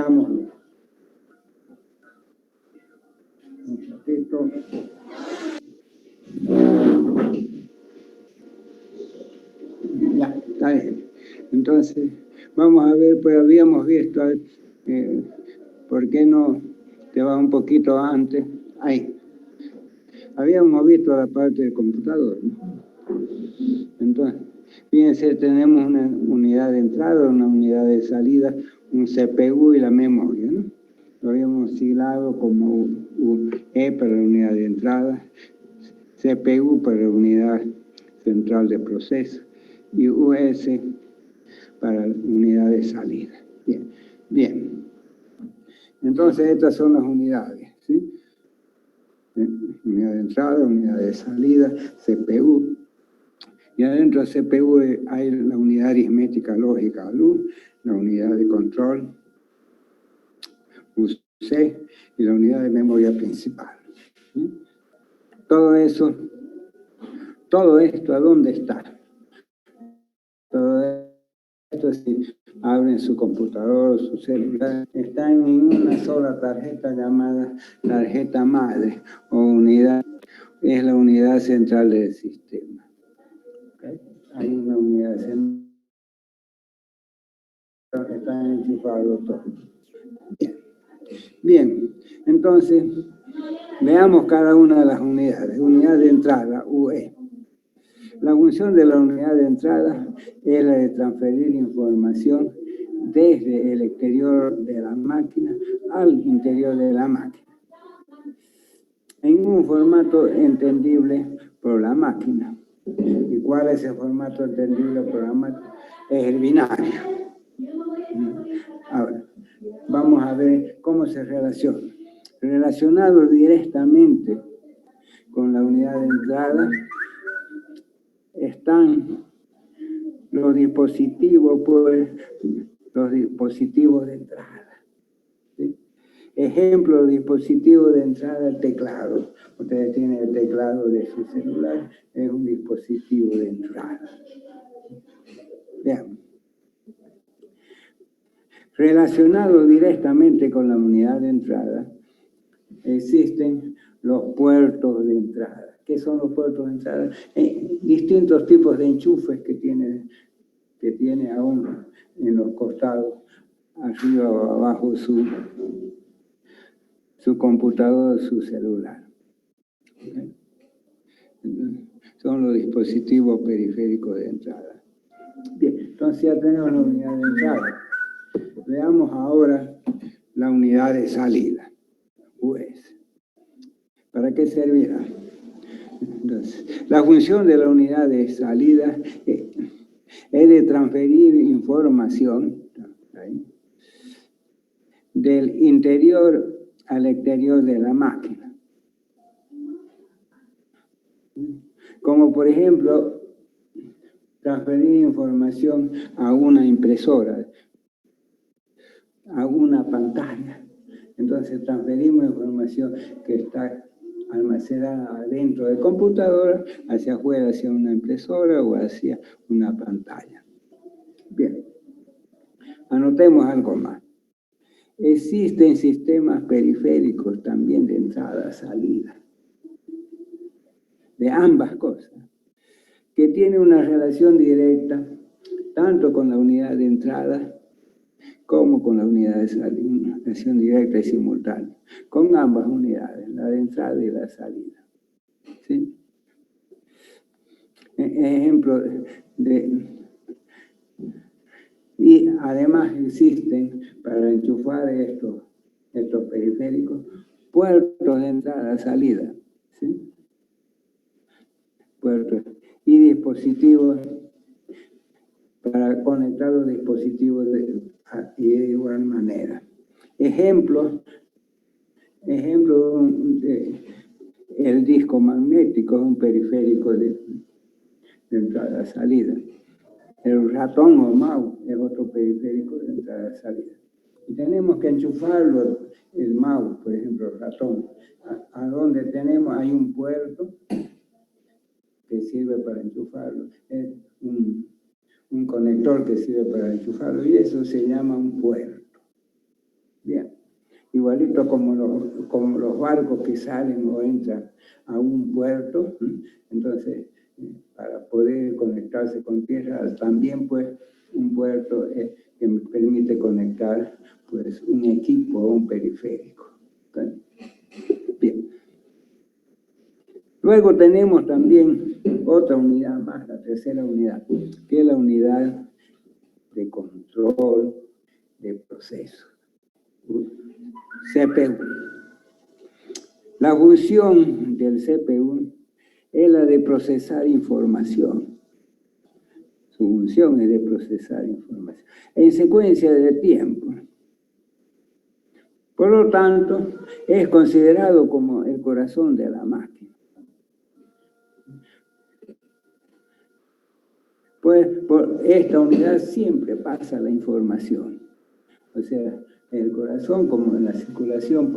veámoslo. Un poquito. Ya, está bien. Entonces, vamos a ver, pues habíamos visto, ¿por qué no te va un poquito antes? Ahí. Habíamos visto la parte del computador, ¿no? Entonces, fíjense, tenemos una unidad de entrada, una unidad de salida, un CPU y la memoria, ¿no? Lo habíamos siglado como UE para la unidad de entrada, CPU para la unidad central de proceso y US para la unidad de salida. Bien, bien. Entonces, estas son las unidades, ¿sí? Unidad de entrada, unidad de salida, CPU. Y adentro del CPU hay la unidad aritmética lógica luz, la unidad de control UC y la unidad de memoria principal. ¿Sí? Todo esto, ¿a dónde está? Todo esto, si abren su computador, su celular, está en una sola tarjeta llamada tarjeta madre o unidad, es la unidad central del sistema. ¿Okay? Hay una unidad central que están enchufados todos. Bien. Bien, entonces veamos cada una de las unidades. Unidad de entrada, UE. La función de la unidad de entrada es la de transferir información desde el exterior de la máquina al interior de la máquina, en un formato entendible por la máquina. ¿Y cuál es el formato entendible por la máquina? Es el binario. Ahora, vamos a ver cómo se relaciona. Relacionado directamente con la unidad de entrada están los dispositivos, pues, los dispositivos de entrada. ¿Sí? Ejemplo de dispositivo de entrada, el teclado. Ustedes tienen el teclado de su celular, es un dispositivo de entrada. Vean. Relacionado directamente con la unidad de entrada, existen los puertos de entrada. ¿Qué son los puertos de entrada? Distintos tipos de enchufes que tiene aún en los costados, arriba o abajo su computador, su celular. ¿Okay? Son los dispositivos periféricos de entrada. Bien, entonces ya tenemos la unidad de entrada. Veamos ahora la unidad de salida, US. ¿Para qué servirá? Entonces, la función de la unidad de salida es de transferir información del interior al exterior de la máquina. Como por ejemplo, transferir información a una impresora, a una pantalla. Entonces transferimos información que está almacenada adentro del computador hacia afuera, hacia una impresora o hacia una pantalla. Bien, anotemos algo más. Existen sistemas periféricos también de entrada-salida, de ambas cosas, que tienen una relación directa tanto con la unidad de entrada como con la unidad de salida, una relación directa y simultánea, con ambas unidades, la de entrada y la salida. ¿Sí? Ejemplo y además existen, para enchufar estos periféricos, puertos de entrada-salida, ¿sí? Puertos y dispositivos para conectar los dispositivos de igual manera. Ejemplo, el disco magnético es un periférico de entrada-salida. El ratón o mouse es otro periférico de entrada-salida. Y tenemos que enchufarlo, el mouse, por ejemplo, el ratón. A donde tenemos, hay un puerto que sirve para enchufarlo. Es un conector que sirve para enchufarlo y eso se llama un puerto. igualito como los barcos que salen o entran a un puerto. Entonces, para poder conectarse con tierra, también pues un puerto que me permite conectar pues un equipo o un periférico. ¿Okay? Bien. Luego tenemos también otra unidad más, la tercera unidad, que es la unidad de control de procesos, CPU. La función del CPU es la de procesar información. Su función es de procesar información en secuencia de tiempo. Por lo tanto, es considerado como el corazón de la máquina. Pues por esta unidad siempre pasa la información. O sea, el corazón como en la circulación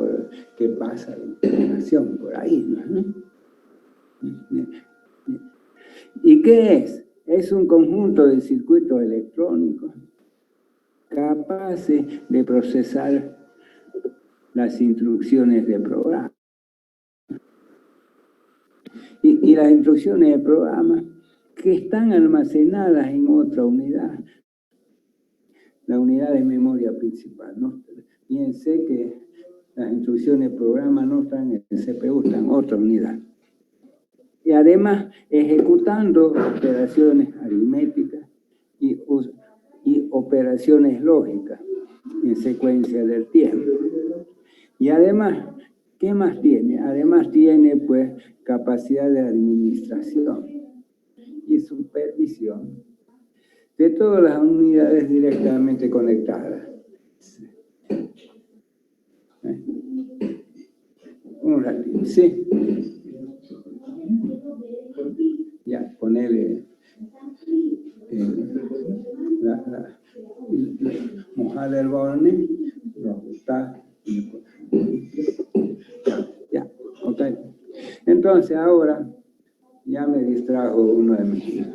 que pasa la información por ahí, ¿no? ¿Y qué es? Es un conjunto de circuitos electrónicos capaces de procesar las instrucciones de programa. Y las instrucciones de programa que están almacenadas en otra unidad, la unidad de memoria principal, ¿no? Fíjense que las instrucciones de programa no están en el CPU, están en otra unidad. Y además ejecutando operaciones aritméticas y operaciones lógicas en secuencia del tiempo. Y además, ¿qué más tiene? Además tiene pues capacidad de administración y supervisión de todas las unidades directamente conectadas. Un ratito, sí. Ya, ponele mojar el borne, lo ajustar. Ya, ok. Entonces ahora ya me distrajo uno de mis hijos.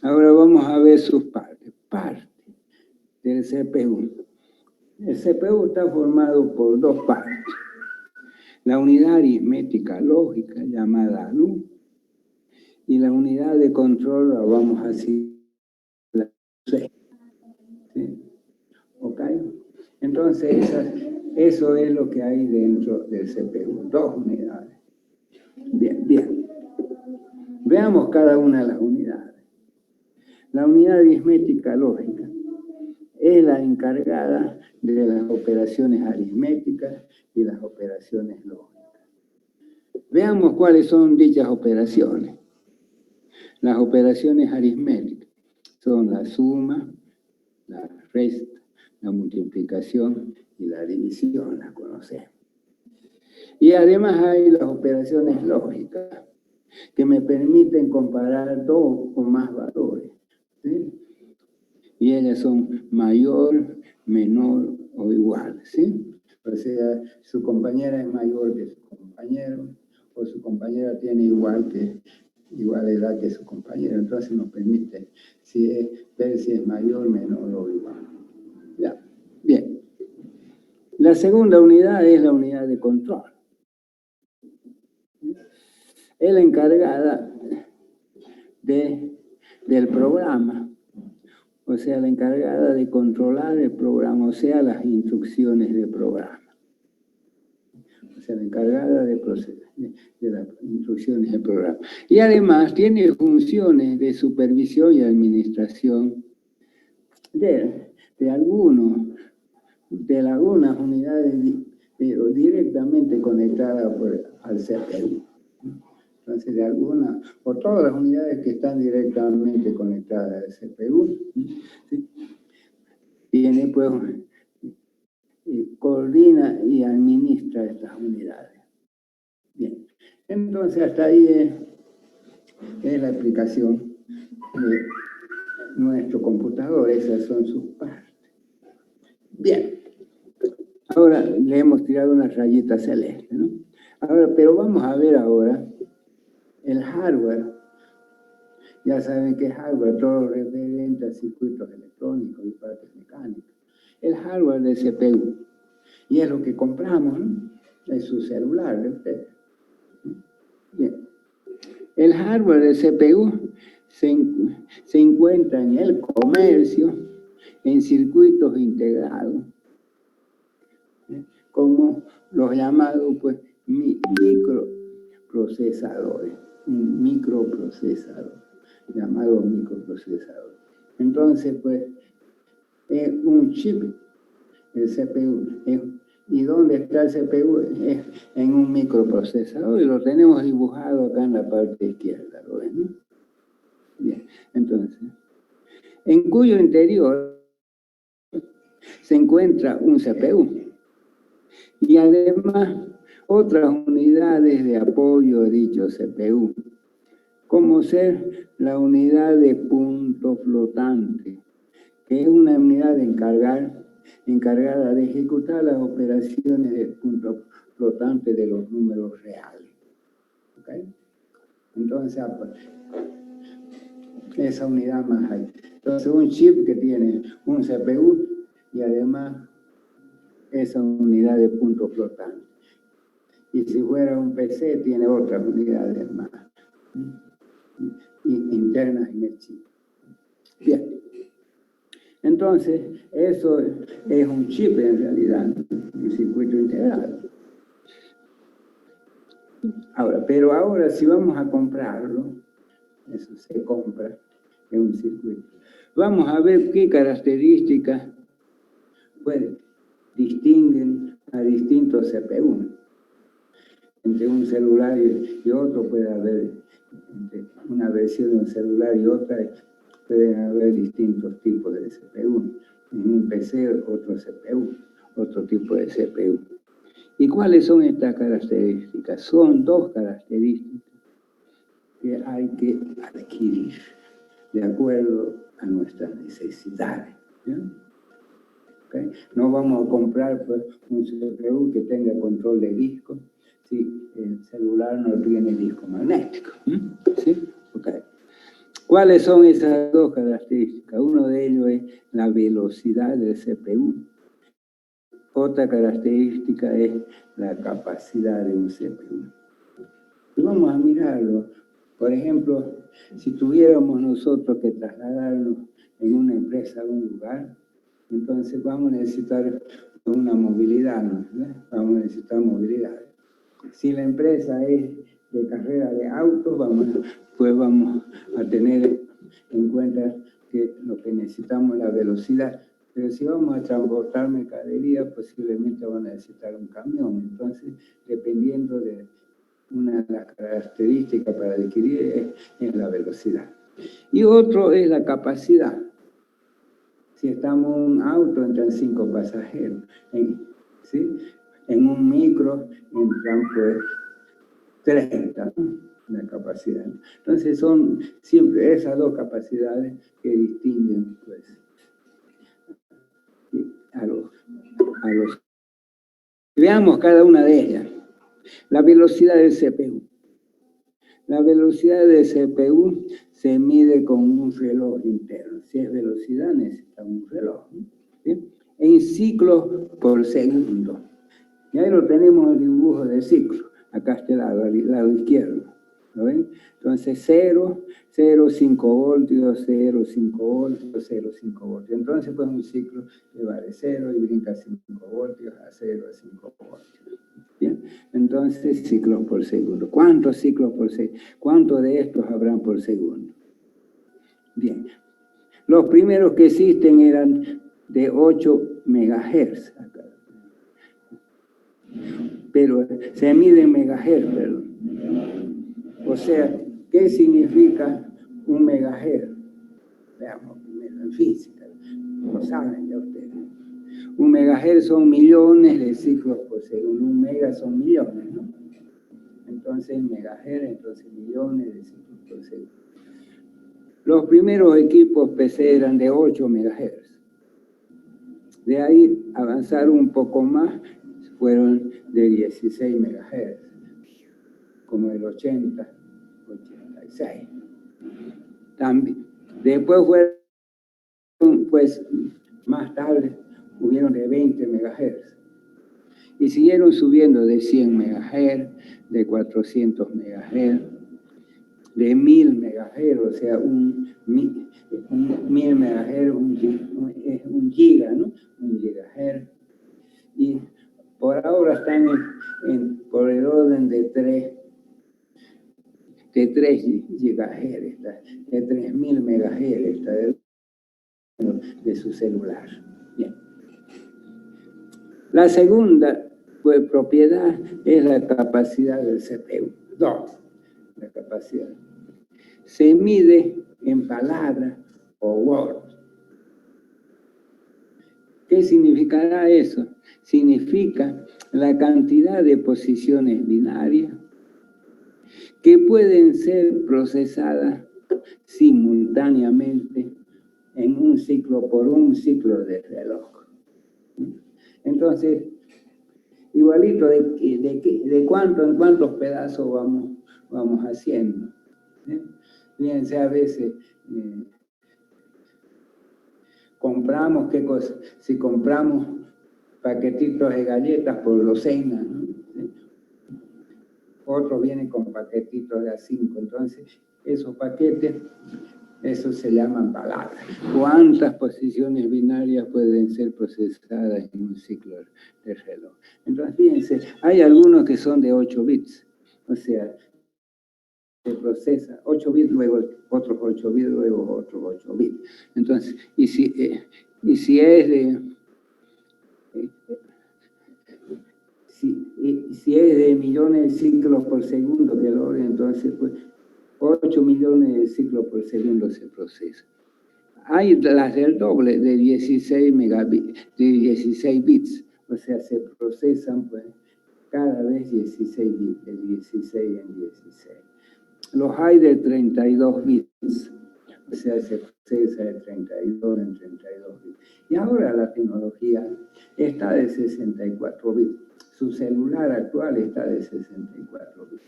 Ahora vamos a ver sus partes. Parte del CPU. El CPU está formado por dos partes. La unidad aritmética lógica llamada LU y la unidad de control la vamos a decir la C. ¿Sí? ¿Ok? Entonces eso es lo que hay dentro del CPU. Dos unidades. Bien, bien. Veamos cada una de las unidades. La unidad aritmética lógica es la encargada de las operaciones aritméticas y las operaciones lógicas. Veamos cuáles son dichas operaciones. Las operaciones aritméticas son la suma, la resta, la multiplicación y la división, las conocemos. Y además hay las operaciones lógicas que me permiten comparar dos o más valores, ¿sí? Y ellas son mayor, menor o igual, ¿sí? O sea, su compañera es mayor que su compañero, o su compañera tiene igual edad que su compañero. Entonces nos permite ver si es mayor, menor o igual. Ya, bien. La segunda unidad es la unidad de control. Es la encargada del programa. O sea, la encargada de controlar el programa, o sea, las instrucciones del programa. O sea, la encargada de las instrucciones del programa. Y además tiene funciones de supervisión y administración de algunas unidades, pero directamente conectadas al CPU. Entonces, de algunas, o todas las unidades que están directamente conectadas al CPU, ¿sí? Tiene, pues, coordina y administra estas unidades. Bien, entonces hasta ahí es la explicación de nuestro computador, esas son sus partes. Bien, ahora le hemos tirado una rayita celeste, ¿no? Ahora, pero vamos a ver ahora el hardware. Ya saben que es hardware, todo lo referente a circuitos electrónicos y partes mecánicas. El hardware del CPU. Y es lo que compramos, ¿no? Es su celular de ustedes. Bien. El hardware del CPU se encuentra en el comercio, en circuitos integrados, como los llamados pues, microprocesadores, un microprocesador, llamado microprocesador. Entonces, pues, es un chip, el CPU. ¿Y dónde está el CPU? Es en un microprocesador y lo tenemos dibujado acá en la parte izquierda, ¿lo ven? ¿No? Bien, entonces, en cuyo interior se encuentra un CPU y además otras unidades de apoyo a dicho CPU, como ser la unidad de punto flotante, que es una unidad encargada de ejecutar las operaciones de punto flotante de los números reales. ¿Okay? Entonces, esa unidad más hay. Entonces, un chip que tiene un CPU y además esa unidad de punto flotante. Y si fuera un PC, tiene otras unidades más internas en el chip. Bien. Entonces, eso es un chip en realidad, un circuito integrado. Pero ahora si vamos a comprarlo, eso se compra en un circuito. Vamos a ver qué características distinguen a distintos CPU. Entre un celular y otro puede haber, entre una versión de un celular y otra, pueden haber distintos tipos de CPU. En un PC, otro CPU, otro tipo de CPU. ¿Y cuáles son estas características? Son dos características que hay que adquirir de acuerdo a nuestras necesidades. ¿Ya? ¿Okay? No vamos a comprar pues, un CPU que tenga control de disco si el celular no tiene disco magnético. ¿Sí? Okay. ¿Cuáles son esas dos características? Uno de ellos es la velocidad del CPU. Otra característica es la capacidad de un CPU. Y vamos a mirarlo. Por ejemplo, si tuviéramos nosotros que trasladarnos en una empresa a un lugar, entonces vamos a necesitar una movilidad, ¿no? Vamos a necesitar movilidad. Si la empresa es de carrera de autos, pues vamos a tener en cuenta que lo que necesitamos es la velocidad. Pero si vamos a transportar mercadería, posiblemente van a necesitar un camión. Entonces, dependiendo de una de las características para adquirir es la velocidad. Y otro es la capacidad. Si estamos en un auto, entran 5 pasajeros. ¿Sí? En un micro entran pues 30, ¿no? La capacidad. Entonces son siempre esas dos capacidades que distinguen pues, a los. Veamos cada una de ellas. La velocidad del CPU. La velocidad del CPU se mide con un reloj interno. Si es velocidad, necesitamos un reloj. ¿Sí? En ciclos por segundo. Y ahí lo tenemos el dibujo de ciclo. Acá está al lado izquierdo. ¿Lo ven? Entonces 0, 5 voltios, 0, 5 voltios, 0, 5 voltios. Entonces pues un ciclo que va de 0 y brinca 5 voltios a 0 a 5 voltios. ¿Bien? Entonces ciclos por segundo. ¿Cuántos ciclos por segundo? ¿Cuántos de estos habrán por segundo? Bien. Los primeros que existen eran de 8 megahertz. Pero se mide en megahertz, perdón. O sea, ¿qué significa un megahertz? Veamos primero en física, lo saben ya ustedes. Un megahertz son millones de ciclos por segundo, un mega son millones, ¿no? Entonces megahertz, entonces millones de ciclos por segundo. Los primeros equipos PC eran de 8 megahertz. De ahí avanzaron un poco más, fueron de 16 megahertz, como el 80, 86. También, después fueron, pues, más tarde, hubieron de 20 megahertz. Y siguieron subiendo de 100 MHz, de 400 MHz, de 1000 MHz, o sea, un 1000 MHz es un giga, ¿no? Un gigahertz. Y por ahora están por el orden de 3 gigahertz, de 3000 MHz de su celular. Bien. La segunda propiedad es la capacidad del CPU. 2. La capacidad. Se mide en palabras o words. ¿Qué significará eso? Significa la cantidad de posiciones binarias que pueden ser procesadas simultáneamente en un ciclo, por un ciclo de reloj. Entonces, igualito de cuánto en cuántos pedazos vamos haciendo. Fíjense, a veces compramos, ¿qué cosa? Si compramos paquetitos de galletas por docena, ¿no? Otros vienen con paquetitos de A5, entonces esos paquetes, eso se llaman palabras. ¿Cuántas posiciones binarias pueden ser procesadas en un ciclo de reloj? Entonces, fíjense, hay algunos que son de 8 bits, o sea, se procesa 8 bits, luego otros 8 bits, luego otros 8 bits. Entonces, y si es de millones de ciclos por segundo que lo entonces pues 8 millones de ciclos por segundo se procesa. Hay las del doble, de 16 bits, o sea, se procesan pues cada vez 16 bits, de 16 en 16. Los hay de 32 bits, o sea, se procesa de 32 en 32 bits. Y ahora la tecnología está de 64 bits. Su celular actual está de 64 bits.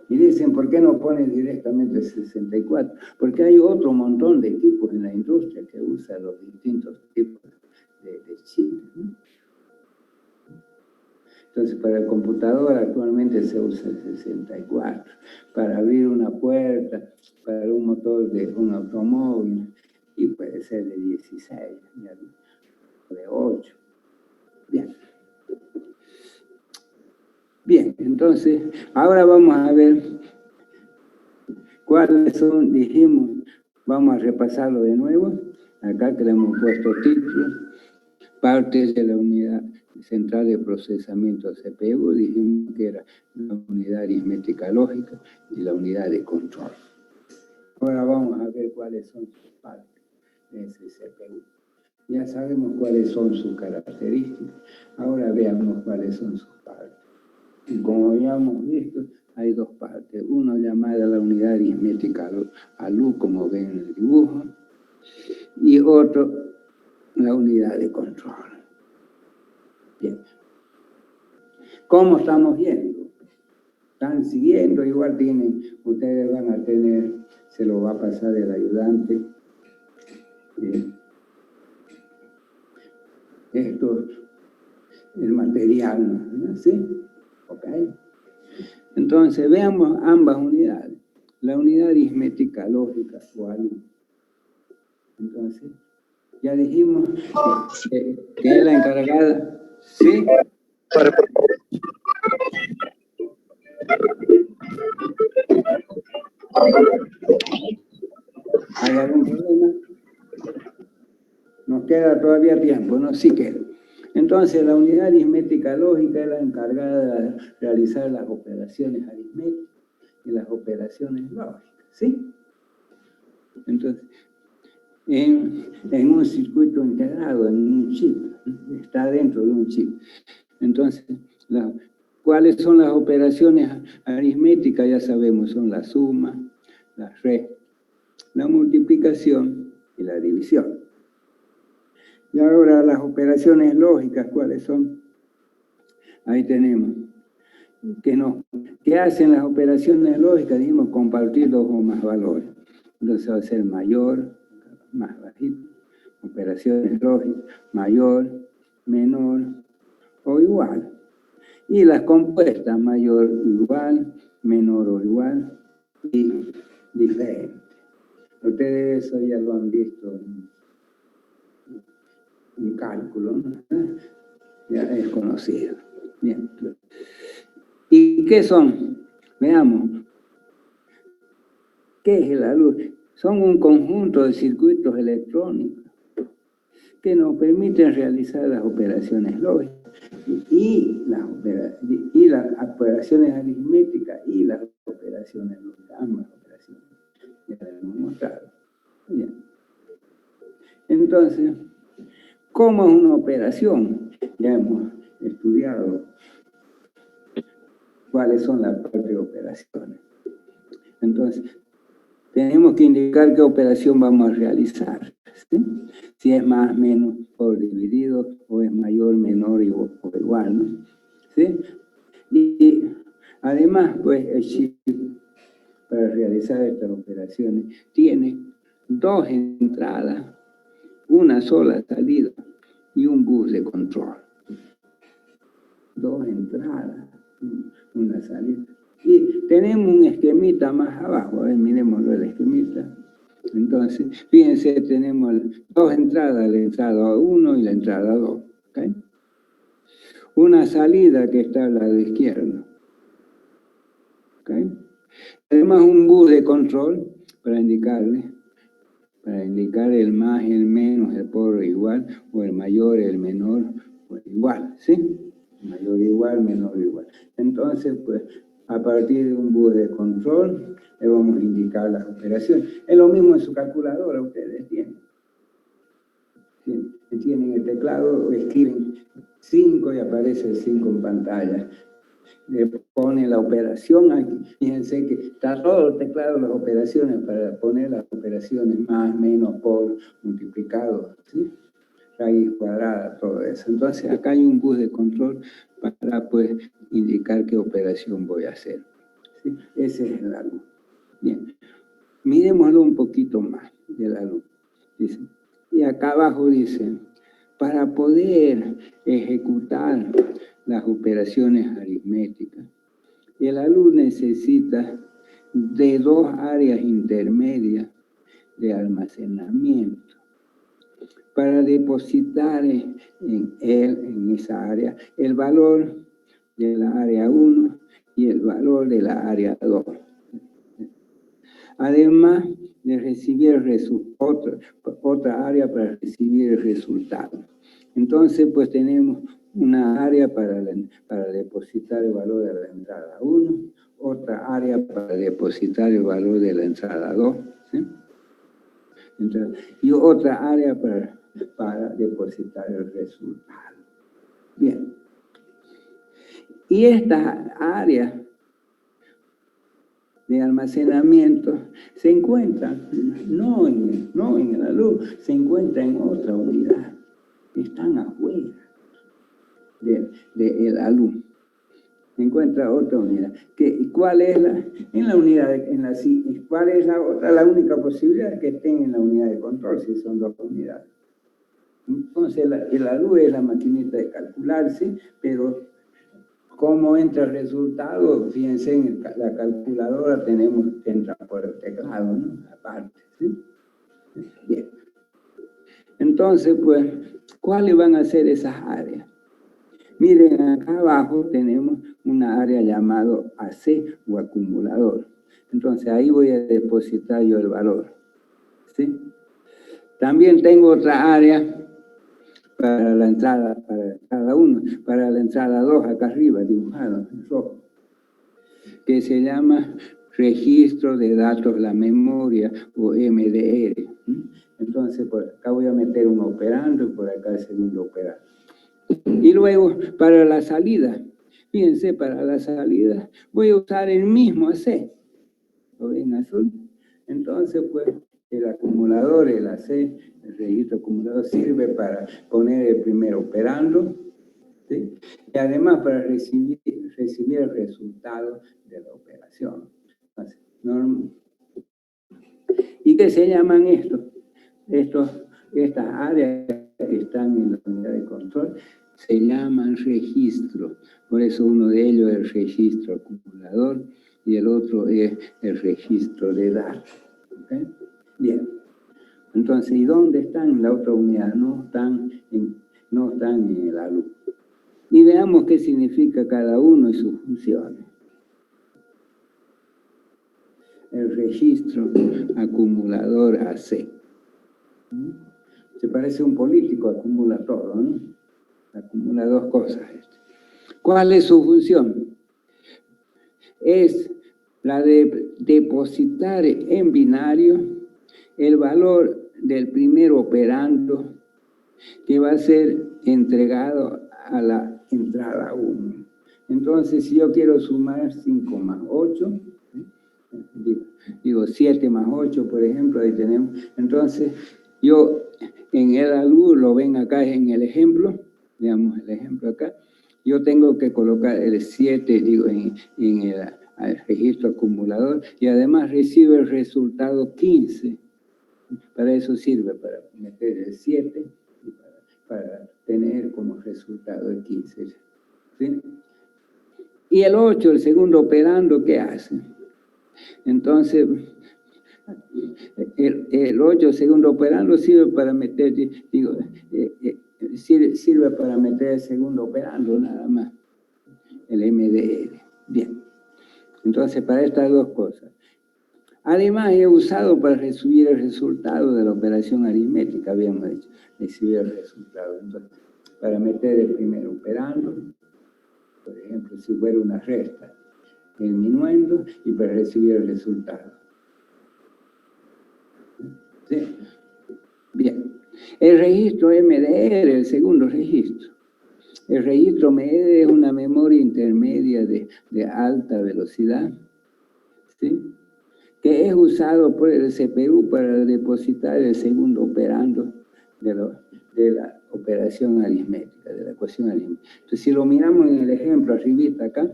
Y dicen, ¿por qué no ponen directamente 64? Porque hay otro montón de equipos en la industria que usan los distintos tipos de chips, ¿no? Entonces, para el computador actualmente se usa el 64. Para abrir una puerta, para un motor de un automóvil, y puede ser de 16, de 8. Bien. Bien, entonces, ahora vamos a ver cuáles son, dijimos, vamos a repasarlo de nuevo, acá que le hemos puesto título, partes de la unidad central de procesamiento CPU, dijimos que era la unidad aritmética lógica y la unidad de control. Ahora vamos a ver cuáles son sus partes de ese CPU. Ya sabemos cuáles son sus características, ahora veamos cuáles son sus partes. Y como ya hemos visto, hay dos partes. Una llamada la unidad aritmética ALU, como ven en el dibujo, y otro, la unidad de control. Bien. ¿Cómo estamos yendo? ¿Están siguiendo? Igual ustedes van a tener, se lo va a pasar el ayudante. Esto, el material, ¿no? ¿Sí? Ok. Entonces, veamos ambas unidades. La unidad aritmética lógica o ALU. Entonces, ya dijimos que es la encargada. ¿Sí? ¿Hay algún problema? Nos queda todavía tiempo, ¿no? Sí queda. Entonces, la unidad aritmética lógica es la encargada de realizar las operaciones aritméticas y las operaciones lógicas, ¿sí? Entonces, en un circuito integrado, en un chip, está dentro de un chip. Entonces, ¿cuáles son las operaciones aritméticas? Ya sabemos, son la suma, la resta, la multiplicación y la división. Y ahora las operaciones lógicas, ¿cuáles son? Ahí tenemos. ¿Qué hacen las operaciones lógicas? Dijimos compartir dos o más valores. Entonces va a ser mayor, más bajito. Operaciones lógicas, mayor, menor, o igual. Y las compuestas, mayor o igual, menor o igual y diferente. Ustedes eso ya lo han visto en cálculo, ¿no? Ya es conocido. Bien. ¿Y qué son? Veamos. ¿Qué es la luz? Son un conjunto de circuitos electrónicos que nos permiten realizar las operaciones lógicas y las operaciones aritméticas y las operaciones lógicas, ambas operaciones. Ya lo hemos mostrado. Bien. Entonces, ¿cómo es una operación? Ya hemos estudiado cuáles son las propias operaciones. Entonces, tenemos que indicar qué operación vamos a realizar, ¿sí? Si es más, menos, por dividido, o es mayor, menor o igual, ¿no? ¿Sí? Y además, pues, el chip para realizar estas operaciones tiene dos entradas, una sola salida y un bus de control. Dos entradas, una salida. Y tenemos un esquemita más abajo, miremoslo el esquemita. Entonces, fíjense, tenemos dos entradas, la entrada 1 y la entrada 2. ¿Okay? Una salida que está al lado izquierdo. ¿Okay? Además, un bus de control para indicar el más, el menos, el por igual, o el mayor, el menor, o igual, ¿sí? Mayor igual, menor igual. Entonces, pues, a partir de un bus de control, le vamos a indicar las operaciones. Es lo mismo en su calculadora, ustedes tienen. Tienen el teclado, escriben 5 y aparece el 5 en pantalla. Le pone la operación aquí. Fíjense que está todo el teclado, las operaciones, para poner las operaciones más, menos, por, multiplicado, ¿sí? Raíz cuadrada, todo eso. Entonces acá hay un bus de control para pues indicar qué operación voy a hacer. ¿Sí? Ese es la luz. Bien, miremoslo un poquito más de la luz. Dice, y acá abajo dice, para poder ejecutar las operaciones aritméticas, el alumno necesita de dos áreas intermedias de almacenamiento para depositar en esa área, el valor de la área 1 y el valor de la área 2. Además de recibir otra área para recibir el resultado. Entonces, pues tenemos una área para depositar el valor de la entrada 1, otra área para depositar el valor de la entrada 2, ¿sí? Entonces, y otra área para depositar el resultado. Bien. Y estas áreas de almacenamiento se encuentran, no en la luz, se encuentran en otra unidad. Están afuera de la luz. Se encuentra otra unidad. ¿Cuál es la unidad? ¿Cuál es la otra? La única posibilidad que estén en la unidad de control, si son dos unidades. Entonces, la luz es la maquinita de calcularse, pero ¿cómo entra el resultado? Fíjense, en la calculadora entra por el teclado, ¿no? Aparte, ¿sí? Bien. Entonces, pues, ¿cuáles van a ser esas áreas? Miren, acá abajo tenemos una área llamada AC o acumulador. Entonces, ahí voy a depositar yo el valor, ¿sí? También tengo otra área para la entrada 1, para la entrada 2, acá arriba, dibujado en rojo, que se llama registro de datos de la memoria o MDR. Entonces, por acá voy a meter un operando y por acá el segundo operando. Y luego, para la salida, fíjense, para la salida voy a usar el mismo AC, ¿lo ven azul? Entonces, pues, el acumulador, el AC, el registro acumulador, sirve para poner el primer operando, ¿sí? Y además para recibir el resultado de la operación. Entonces, ¿y qué se llaman estos? Estas áreas que están en la unidad de control se llaman registros. Por eso uno de ellos es el registro acumulador y el otro es el registro de datos. ¿Okay? Bien. Entonces, ¿y dónde están en la otra unidad? No están en el alumno. Y veamos qué significa cada uno y sus funciones. El registro acumulador AC. Se parece a un político, acumula todo, ¿no? Acumula dos cosas. ¿Cuál es su función? Es la de depositar en binario el valor del primer operando que va a ser entregado a la entrada 1. Entonces, si yo quiero sumar 5 más 8, digo 7 más 8, por ejemplo, ahí tenemos. Entonces, yo en el ALU, lo ven acá en el ejemplo, veamos el ejemplo acá, yo tengo que colocar el 7, digo, en el registro acumulador, y además recibe el resultado 15. Para eso sirve, para meter el 7 y para tener como resultado el 15. ¿Sí? Y el 8, el segundo operando, ¿qué hace? Entonces, el 8, segundo operando, sirve para meter, digo, sirve para meter el segundo operando, nada más, el MDL. Bien. Entonces, para estas dos cosas. Además, he usado para recibir el resultado de la operación aritmética, habíamos dicho, recibir el resultado. Entonces, para meter el primer operando, por ejemplo, si fuera una resta, el minuendo, y para recibir el resultado. ¿Sí? Bien. El registro MDR, el segundo registro. El registro MDR es una memoria intermedia de alta velocidad, ¿sí? Que es usado por el CPU para depositar el segundo operando de la operación aritmética, de la ecuación aritmética. Entonces, si lo miramos en el ejemplo arribita acá,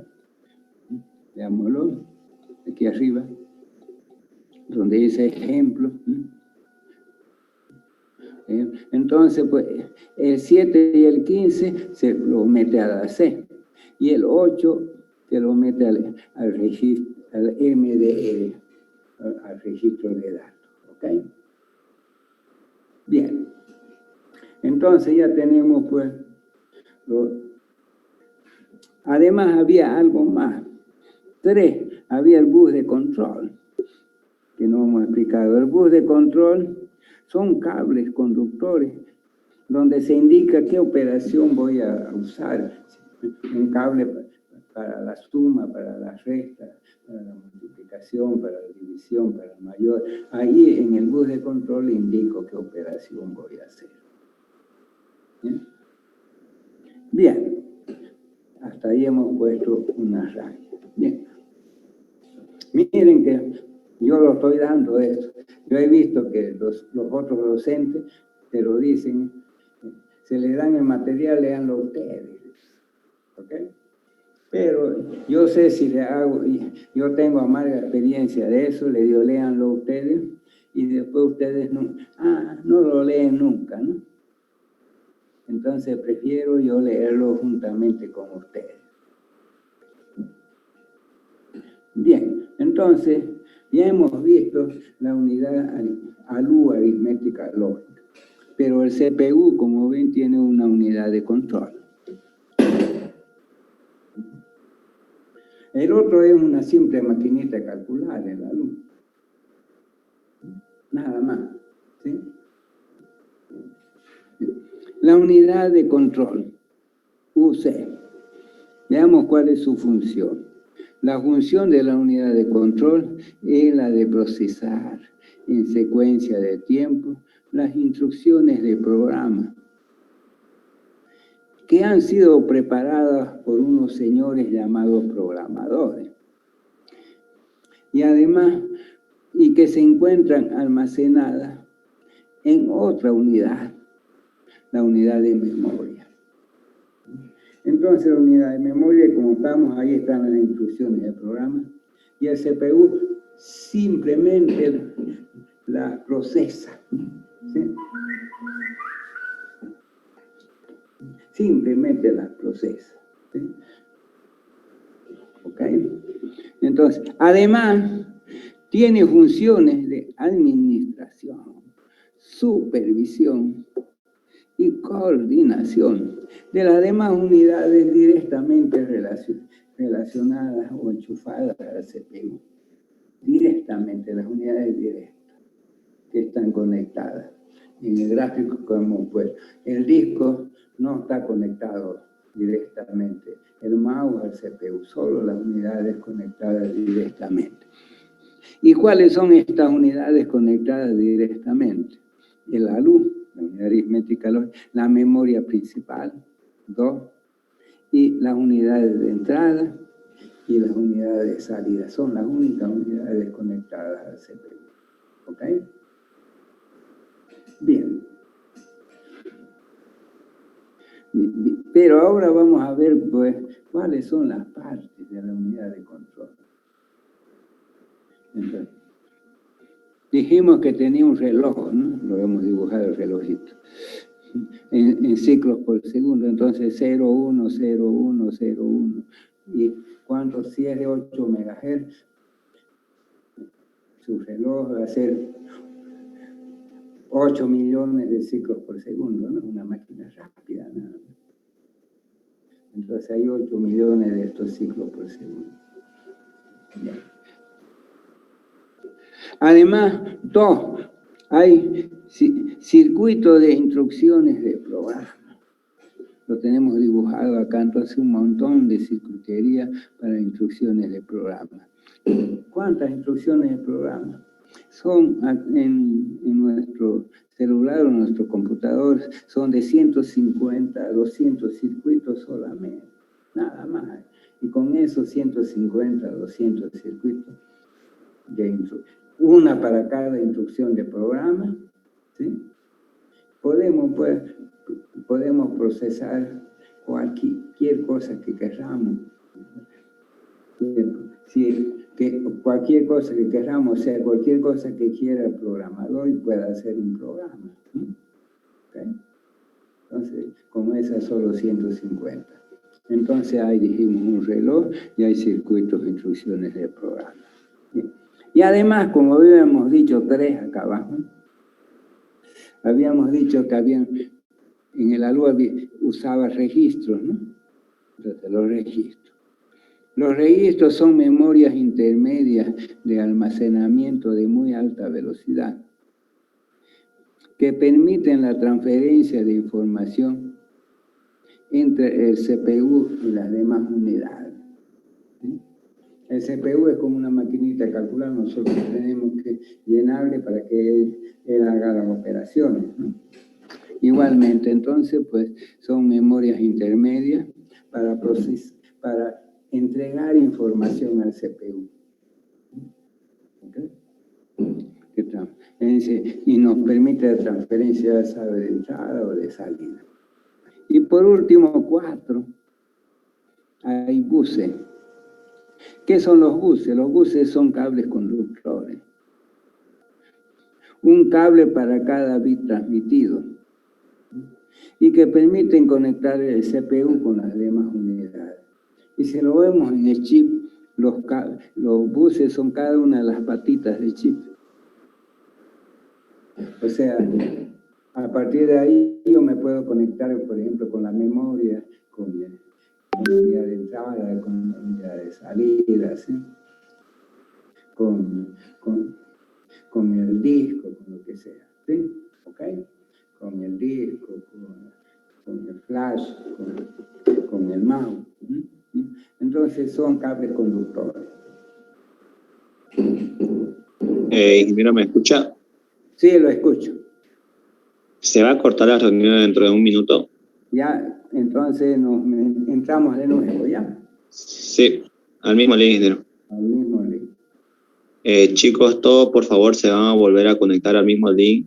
veámoslo, aquí arriba, donde dice ejemplo. Entonces, pues, el 7 y el 15 se lo mete a la C, y el 8 se lo mete al registro, al MDL, al registro de datos. ¿Ok? Bien. Entonces ya tenemos, pues, además había algo más. 3, había el bus de control, que no hemos explicado. El bus de control son cables conductores donde se indica qué operación voy a usar. Un cable para la suma, para la resta, para la multiplicación, para la división, para la mayor. Ahí en el bus de control indico qué operación voy a hacer. ¿Bien? Bien. Hasta ahí hemos puesto una raya. Bien. Miren que yo lo estoy dando esto. Yo he visto que los otros docentes te lo dicen, se les dan el material, leanlo ustedes. ¿Ok? Pero yo sé si le hago, yo tengo amarga experiencia de eso, le digo, léanlo ustedes, y después ustedes no lo leen nunca, ¿no? Entonces prefiero yo leerlo juntamente con ustedes. Bien, entonces ya hemos visto la unidad ALU, aritmética lógica, pero el CPU, como ven, tiene una unidad de control. El otro es una simple maquinita de calcular, el ALU. Nada más, ¿sí? La unidad de control, UC. Veamos cuál es su función. La función de la unidad de control es la de procesar en secuencia de tiempo las instrucciones de programa que han sido preparadas por unos señores llamados programadores. Y además, y que se encuentran almacenadas en otra unidad, la unidad de memoria. Entonces, la unidad de memoria, como estamos, ahí están las instrucciones del programa, y el CPU simplemente las procesa, ¿sí? simplemente las procesa. ¿Sí? ¿Ok? Entonces, además, tiene funciones de administración, supervisión y coordinación de las demás unidades directamente relacionadas o enchufadas al CPU. Directamente, las unidades directas que están conectadas. En el gráfico como pues el disco no está conectado directamente, el mouse al CPU, solo las unidades conectadas directamente. ¿Y cuáles son estas unidades conectadas directamente? La luz, la unidad aritmética, la memoria principal, 2, y las unidades de entrada y las unidades de salida. Son las únicas unidades conectadas al CPU. ¿Ok? Bien. Pero ahora vamos a ver, pues, cuáles son las partes de la unidad de control. Entonces, dijimos que tenía un reloj, ¿no? Lo hemos dibujado el relojito. En ciclos por segundo, entonces 0, 1, 0, 1, 0, 1. ¿Y cuánto? Si es de 8 MHz, su reloj va a ser 8 millones de ciclos por segundo, ¿no? Una máquina rápida, nada más. Entonces hay 8 millones de estos ciclos por segundo. Bien. Además, 2, hay circuitos de instrucciones de programa. Lo tenemos dibujado acá, entonces un montón de circuitería para instrucciones de programa. ¿Cuántas instrucciones de programa? Son en nuestro celular o en nuestro computador, son de 150 a 200 circuitos solamente, nada más. Y con esos 150 a 200 circuitos, una para cada instrucción de programa, ¿sí? Podemos procesar cualquier cosa que queramos. Cualquier cosa que queramos, o sea, cualquier cosa que quiera el programador y pueda hacer un programa. ¿Okay? Entonces, como esas solo 150. Entonces ahí dijimos un reloj y hay circuitos de instrucciones de programa. Bien. Y además, como habíamos dicho 3 acá abajo, habíamos dicho que en el ALUA usaba registros, ¿no? Entonces, los registros. Los registros son memorias intermedias de almacenamiento de muy alta velocidad que permiten la transferencia de información entre el CPU y las demás unidades. ¿Sí? El CPU es como una maquinita de calcular, nosotros tenemos que llenarle para que él haga las operaciones, ¿no? Igualmente, entonces, pues, son memorias intermedias para entregar información al CPU. ¿Okay? Y nos permite la transferencia, sabe, de entrada o de salida. Y por último, 4, hay buses. ¿Qué son los buses? Los buses son cables conductores. Un cable para cada bit transmitido. Y que permiten conectar el CPU con las demás unidades. Y si lo vemos en el chip, los buses son cada una de las patitas del chip. O sea, a partir de ahí yo me puedo conectar, por ejemplo, con la memoria, con la unidad de entrada, con la unidad de salida, ¿sí? con el disco, con lo que sea, ¿sí? ¿Ok? Con el disco, con el flash, con el mouse. ¿Sí? Entonces son cables conductores. Ingeniero, ¿me escucha? Sí, lo escucho. ¿Se va a cortar la reunión dentro de un minuto? Ya, entonces entramos de nuevo, ¿ya? Sí, al mismo link, ingeniero. Al mismo link. Chicos, todos por favor se van a volver a conectar al mismo link,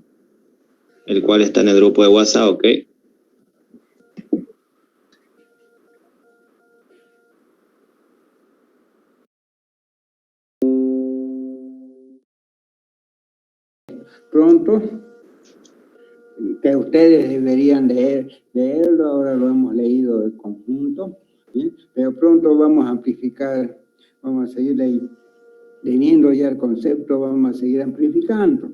el cual está en el grupo de WhatsApp, ¿ok? Pronto. que ustedes deberían leerlo, ahora lo hemos leído de conjunto, ¿sí? Pero pronto vamos a amplificar, vamos a seguir leyendo ya el concepto, vamos a seguir amplificando.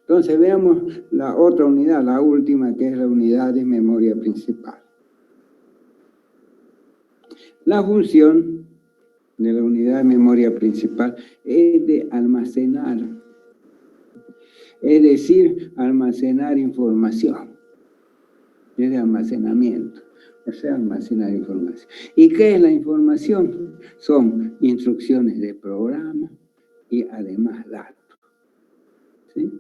Entonces veamos la otra unidad, la última, que es la unidad de memoria principal. La función de la unidad de memoria principal es de almacenar, es decir, almacenar información, es de almacenamiento, o sea, almacenar información. ¿Y qué es la información? Son instrucciones de programa y además datos, ¿sí?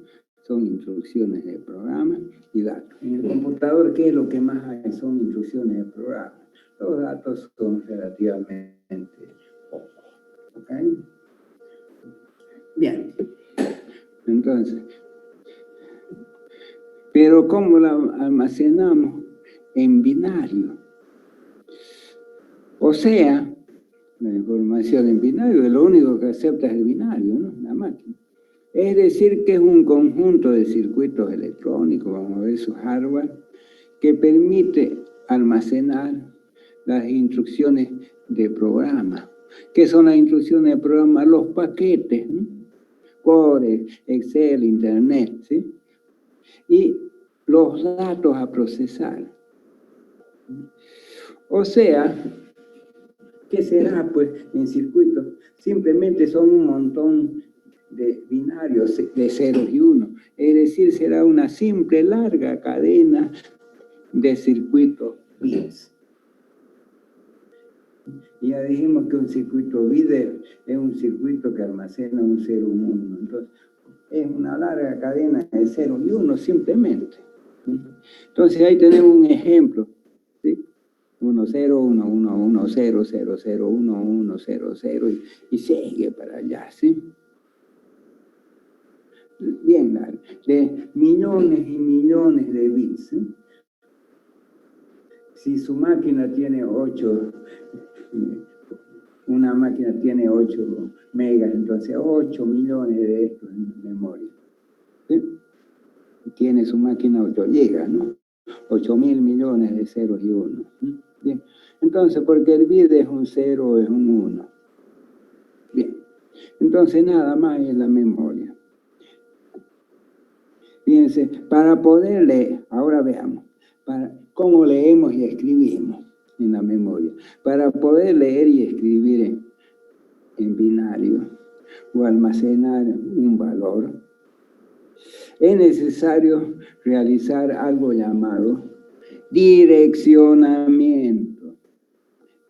Son instrucciones de programa y datos. En el computador, ¿qué es lo que más hay? Son instrucciones de programa. Los datos son relativamente pocos. ¿Okay? Bien. Entonces, pero ¿cómo la almacenamos? En binario. O sea, la información en binario, lo único que acepta es el binario, ¿no? La máquina. Es decir, que es un conjunto de circuitos electrónicos, vamos a ver su hardware, que permite almacenar las instrucciones de programa. ¿Qué son las instrucciones de programa? Los paquetes, ¿no? Core, Excel, Internet, ¿sí? Y los datos a procesar. O sea, ¿qué será, pues, en circuitos? Simplemente son un montón de binarios de ceros y unos. Es decir, será una simple, larga cadena de circuitos bits. Y ya dijimos que un circuito bit es un circuito que almacena un 0 y un 1. Entonces, es una larga cadena de 0 y 1 simplemente. Entonces, ahí tenemos un ejemplo, ¿sí? 1, 0, 1, 1, 1, 0, 0, 0, 1, 1, 0, 0, y sigue para allá, ¿sí? Bien largo, de millones y millones de bits, ¿sí? Si su máquina tiene 8, una máquina tiene 8 megas, entonces 8 millones de estos en memoria, ¿sí? Tiene su máquina 8 gigas, ¿no? 8.000 millones de ceros y unos. Bien, entonces, porque el bit es un 0, es un 1. Bien, entonces nada más es la memoria. Fíjense, para poder leer, ahora veamos, cómo leemos y escribimos en la memoria. Para poder leer y escribir en binario o almacenar un valor, es necesario realizar algo llamado direccionamiento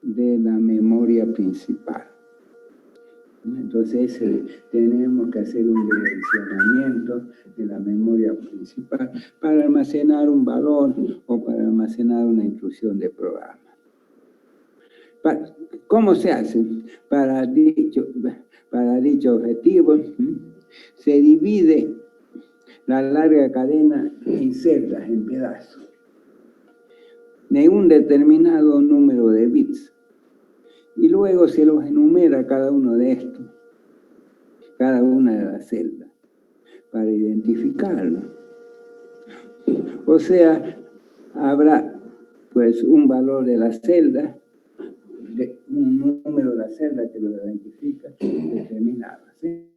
de la memoria principal. Entonces tenemos que hacer un direccionamiento de la memoria principal para almacenar un valor o para almacenar una instrucción de programa. ¿Cómo se hace? Para dicho objetivo se divide la larga cadena en celdas, en pedazos, de un determinado número de bits. Y luego se los enumera cada uno de estos, cada una de las celdas, para identificarlo. O sea, habrá pues un valor de la celda, un número de la celda que lo identifica determinado, ¿sí?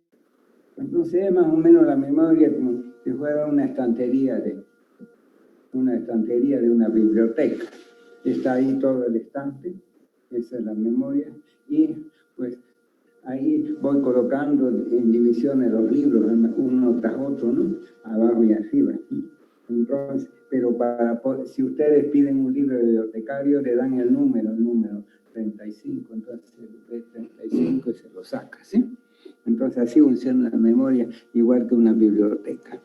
Entonces es más o menos la memoria como si fuera una estantería de una biblioteca. Está ahí todo el estante, esa es la memoria, y pues ahí voy colocando en divisiones los libros, uno tras otro, ¿no? Abajo y arriba. Entonces, pero si ustedes piden un libro bibliotecario, le dan el número 35, entonces el 35 y se lo saca, ¿sí? Entonces así funciona la memoria, igual que una biblioteca.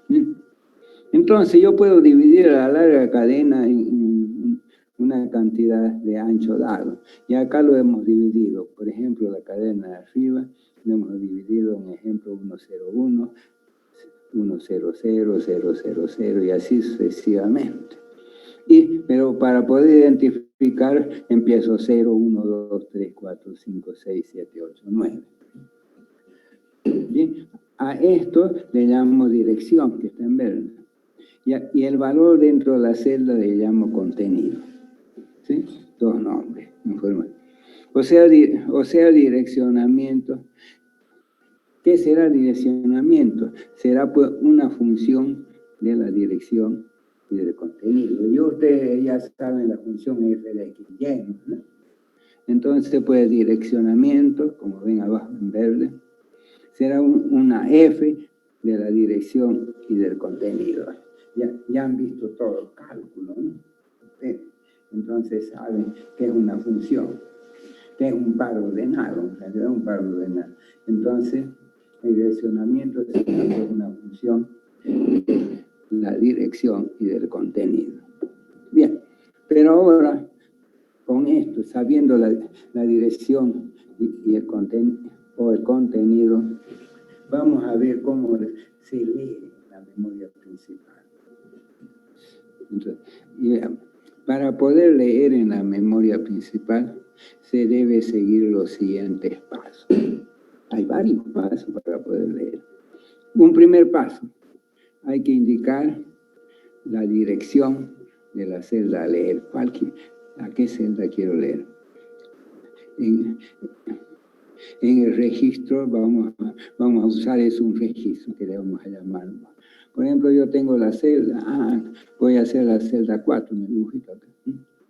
Entonces yo puedo dividir la larga cadena en una cantidad de ancho dado. Y acá lo hemos dividido. Por ejemplo, la cadena de arriba lo hemos dividido en ejemplo 101, 100, 000 y así sucesivamente. Pero para poder identificar empiezo 0, 1, 2, 3, 4, 5, 6, 7, 8, 9. Bien, a esto le llamamos dirección, que está en verde. Y el valor dentro de la celda le llamo contenido. ¿Sí? Dos nombres. O sea, direccionamiento. ¿Qué será direccionamiento? Será pues una función de la dirección y del contenido. Y ustedes ya saben la función f de x, ¿no? Entonces, pues direccionamiento, como ven abajo en verde, será una f de la dirección y del contenido. Ya han visto todos los cálculos, ¿no? Entonces saben que es una función, que es un par ordenado, en realidad un par ordenado. Entonces, el direccionamiento es una función de la dirección y del contenido. Bien, pero ahora, con esto, sabiendo la dirección y el contenido, vamos a ver cómo se lee la memoria principal. Entonces, para poder leer en la memoria principal, se debe seguir los siguientes pasos. Hay varios pasos para poder leer. Un primer paso, hay que indicar la dirección de la celda a leer. ¿A qué celda quiero leer? En el registro vamos a usar un registro que le vamos a llamar. Por ejemplo, yo tengo la celda, voy a hacer la celda 4, me dibujito acá.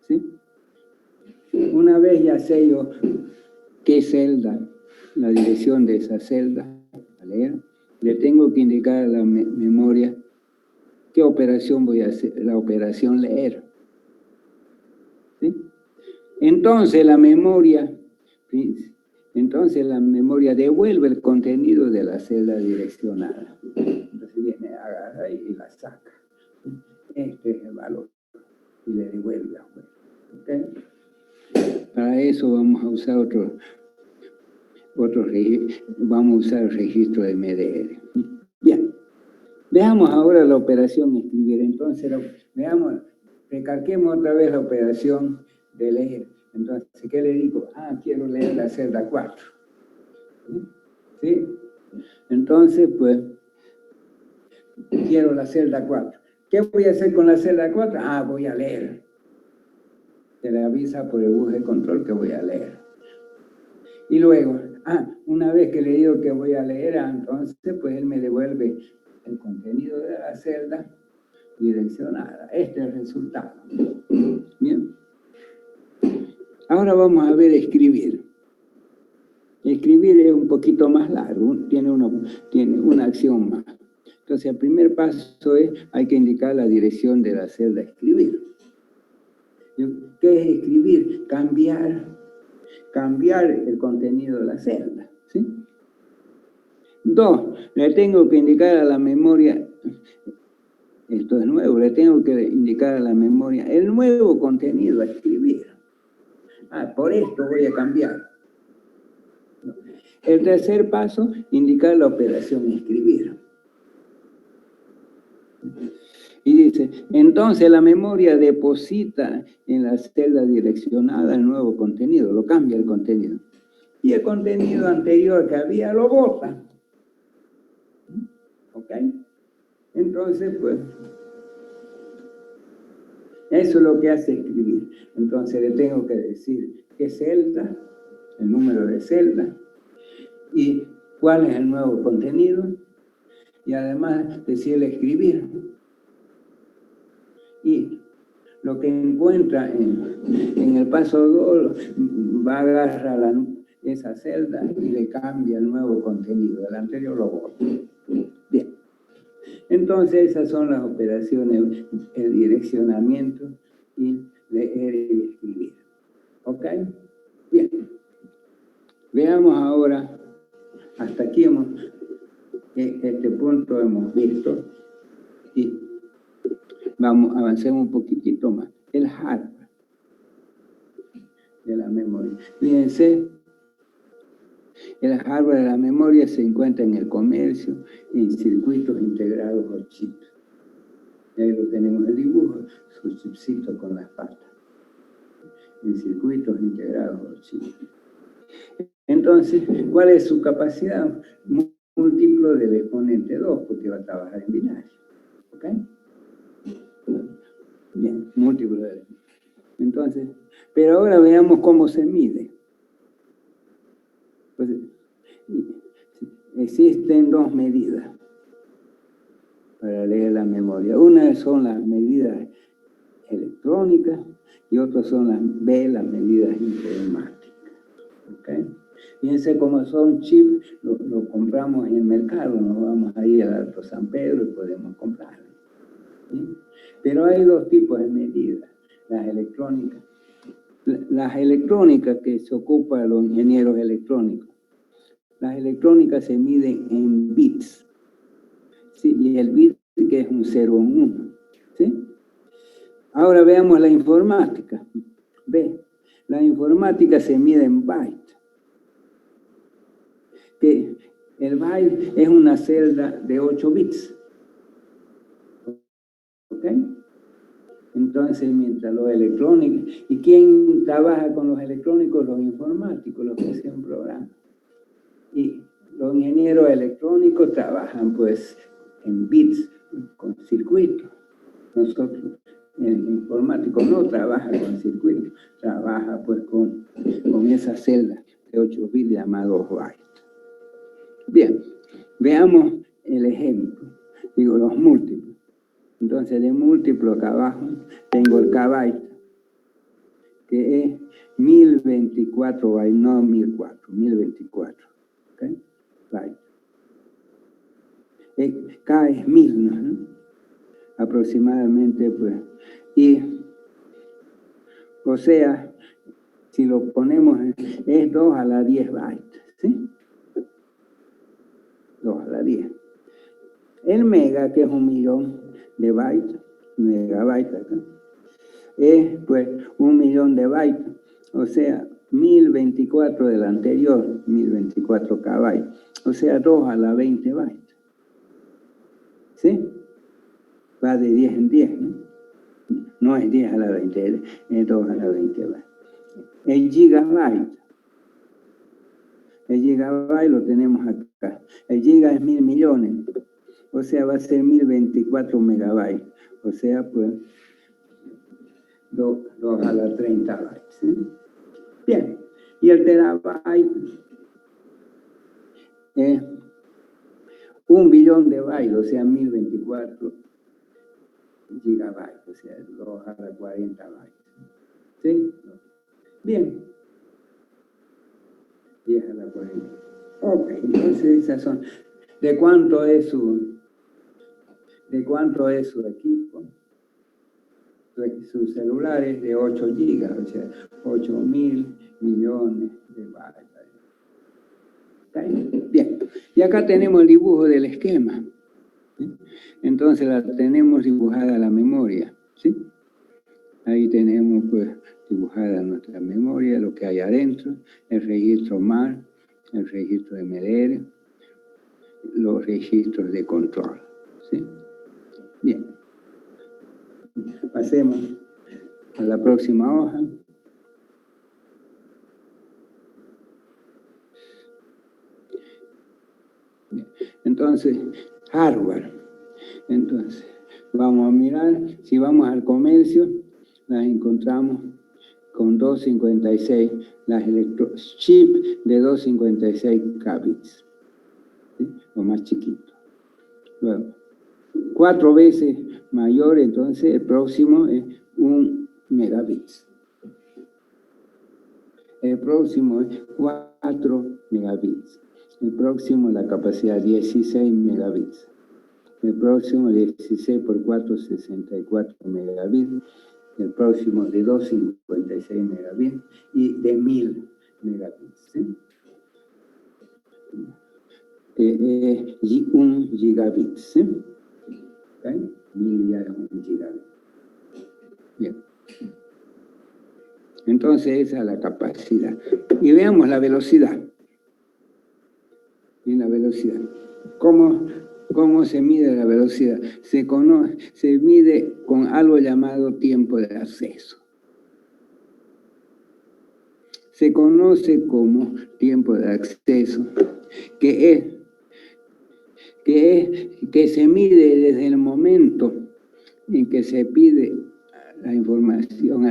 ¿Sí? Una vez ya sé yo qué celda, la dirección de esa celda a leer, le tengo que indicar a la memoria qué operación voy a hacer, la operación leer. ¿Sí? Entonces la memoria devuelve el contenido de la celda direccionada. Entonces viene, agarra y la saca. Este es el valor. Y le devuelve afuera. ¿Okay? Para eso vamos a usar vamos a usar el registro de MDR. Bien. Veamos ahora la operación escribir. Entonces, recalquemos otra vez la operación de leer. Entonces, ¿qué le digo? Quiero leer la celda 4. ¿Sí? Entonces, pues, quiero la celda 4. ¿Qué voy a hacer con la celda 4? Voy a leer. Se le avisa por el bus de control que voy a leer. Y luego, una vez que le digo que voy a leer, entonces, pues, él me devuelve el contenido de la celda direccionada. Este es el resultado. Bien. Ahora vamos a ver escribir. Escribir es un poquito más largo, tiene una acción más. Entonces, el primer paso hay que indicar la dirección de la celda escribir. ¿Qué es escribir? Cambiar el contenido de la celda. ¿Sí? 2, le tengo que indicar a la memoria, esto es nuevo, le tengo que indicar a la memoria el nuevo contenido a escribir. Por esto voy a cambiar. El tercer paso, indicar la operación escribir. Y dice, entonces la memoria deposita en la celda direccionada el nuevo contenido, lo cambia el contenido. Y el contenido anterior que había lo bota. ¿Ok? Entonces, pues, eso es lo que hace escribir. Entonces le tengo que decir qué celda, el número de celda, y cuál es el nuevo contenido, y además decirle escribir. Y lo que encuentra en el paso 2 va a agarrar esa celda y le cambia el nuevo contenido, el anterior lo bota. Bien. Entonces esas son las operaciones, el direccionamiento y leer y escribir. ¿Ok? Bien. Veamos ahora, hasta aquí este punto hemos visto y avancemos un poquitito más. El hardware de la memoria. Fíjense, el hardware de la memoria se encuentra en el comercio, en circuitos integrados o chips. Y ahí lo tenemos el dibujo, su chipcito con las patas. En circuitos integrados o chips. Entonces, ¿cuál es su capacidad? Múltiplo del exponente 2, porque va a trabajar en binario. ¿Ok? Bien, múltiplos de elementos. Entonces, pero ahora veamos cómo se mide. Pues, existen dos medidas para leer la memoria. Una son las medidas electrónicas y otras son las medidas informáticas. ¿Okay? Fíjense cómo son chips, lo compramos en el mercado, nos vamos ahí al Alto San Pedro y podemos comprarlo. ¿Sí? Pero hay dos tipos de medidas, las electrónicas. Las electrónicas que se ocupan los ingenieros electrónicos, las electrónicas se miden en bits, ¿sí? Y el bit que es un 0 o un 1, ¿sí? Ahora veamos la informática. Ve, la informática se mide en bytes. Que el byte es una celda de 8 bits. ¿Ok? Entonces, mientras los electrónicos... ¿Y quién trabaja con los electrónicos? Los informáticos, los que hacen programas. Y los ingenieros electrónicos trabajan, pues, en bits, con circuitos. Nosotros, el informático no trabaja con circuitos, trabaja, pues, con esa celda de 8 bits llamados bytes. Bien, veamos el ejemplo. Digo, los múltiplos. Entonces, de múltiplo acá abajo tengo el kbyte, que es 1024 bytes, no 1004, 1024. ¿Okay? Byte. K es 1000, ¿no? Aproximadamente, pues. Y, o sea, si lo ponemos, es 2 a la 10 bytes, ¿sí? 2 a la 10. El mega, que es 1.000.000 de bytes, megabytes acá, es pues 1.000.000 de bytes, o sea, 1024 del anterior, 1024 kbytes, o sea, 2 a la 20 bytes. ¿Sí? Va de 10 en 10, ¿no? No es 10 a la 20, es 2 a la 20 bytes. El gigabyte lo tenemos acá. El giga es 1.000 millones, o sea, va a ser 1024 megabytes, o sea, pues 2 a la 30 bytes. ¿Sí? Bien, y el terabyte es 1 billón de bytes, o sea, 1024 gigabytes, o sea, 2 a la 40 bytes. ¿Sí? Bien. 10 a la 40. Ok, entonces esas son. ¿De cuánto es su equipo? Su celular es de 8 gigas, o sea, 8.000 millones de bytes. ¿Okay? Bien, y acá tenemos el dibujo del esquema. ¿Sí? Entonces la tenemos dibujada la memoria. ¿Sí? Ahí tenemos pues dibujada nuestra memoria, lo que hay adentro, el registro MAR, el registro MDR, los registros de control. ¿Sí? Bien. Pasemos a la próxima hoja. Bien. Entonces, hardware. Entonces, vamos a mirar, si vamos al comercio, las encontramos con 256, las chips de 256 kbits, ¿sí? Lo más chiquito. Luego, 4 veces mayor, entonces el próximo es 1 megabits. El próximo es 4 megabits. El próximo, la capacidad 16 megabits. El próximo 16 por 4, 64 megabits. El próximo de 256 megabits y de 1000 megabits. ¿Sí? 1 gigabit. ¿Sí? ¿Okay? 1000 ya es 1 gigabit. Bien. Entonces esa es la capacidad. Y veamos la velocidad. Y la velocidad. ¿Cómo se mide la velocidad? Se mide con algo llamado tiempo de acceso. Se conoce como tiempo de acceso, que se mide desde el momento en que se pide la información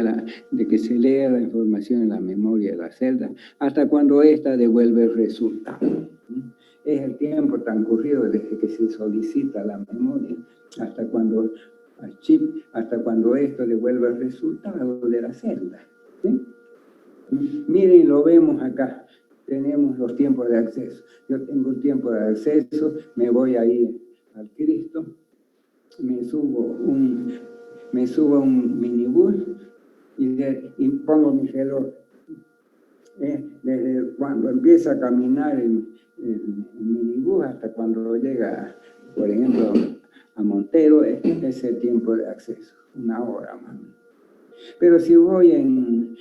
de que se lea la información en la memoria de la celda, hasta cuando ésta devuelve el resultado. Es el tiempo transcurrido desde que se solicita la memoria hasta cuando el chip, hasta cuando esto devuelve el resultado de la celda. ¿Sí? Miren, lo vemos acá. Tenemos los tiempos de acceso. Yo tengo un tiempo de acceso, me voy ahí al Cristo, me subo a un minibús y pongo mi reloj. Desde cuando empieza a caminar el minibús hasta cuando llega, por ejemplo, a Montero, es el tiempo de acceso, 1 hora más. Pero si voy en